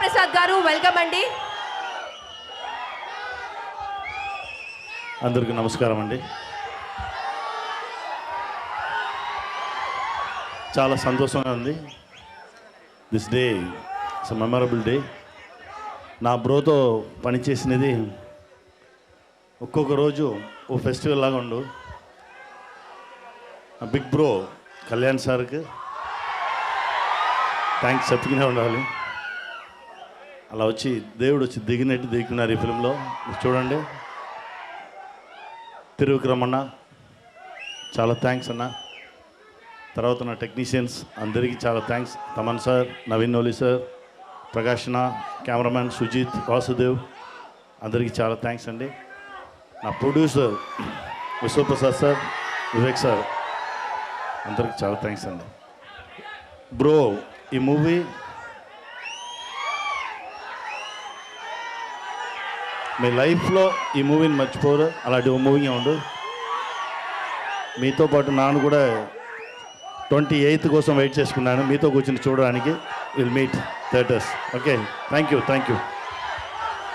ప్రసాద్ గారు వెల్కమ్ అండి. అందరికీ నమస్కారం అండి. చాలా సంతోషంగా ఉంది. This day it's memorable day. నా బ్రోతో పనిచేసినది ఒక్కొక్క రోజు ఓ ఫెస్టివల్ లాగా ఉండు. బిగ్ బ్రో కళ్యాణ్ సార్కి థ్యాంక్స్ చెప్పుకునే ఉండాలి. అలా వచ్చి దేవుడు వచ్చి దిగినట్టు దిగుతున్నారు ఈ ఫిల్మ్లో. చూడండి, తిరువిక్రమణ చాలా థ్యాంక్స్ అన్న. తర్వాత నా టెక్నీషియన్స్ అందరికీ చాలా thanks. Thaman sir, Naveen Noli sir, ప్రకాష్ణ, కెమెరామ్యాన్ సుజిత్, వాసుదేవ్ అందరికీ చాలా థ్యాంక్స్ అండి. నా producer Vishwaprasad sir, Vivek sir అందరికీ చాలా థ్యాంక్స్ అండి. బ్రో, ఈ మూవీ మీ లైఫ్లో ఈ మూవీని మర్చిపోరు. అలాంటి ఓ మూవీ ఉండు. మీతో పాటు నాన్న కూడా 28th కోసం వెయిట్ చేసుకున్నాను, మీతో కూర్చొని చూడడానికి. Will meet theatres. Okay, thank you.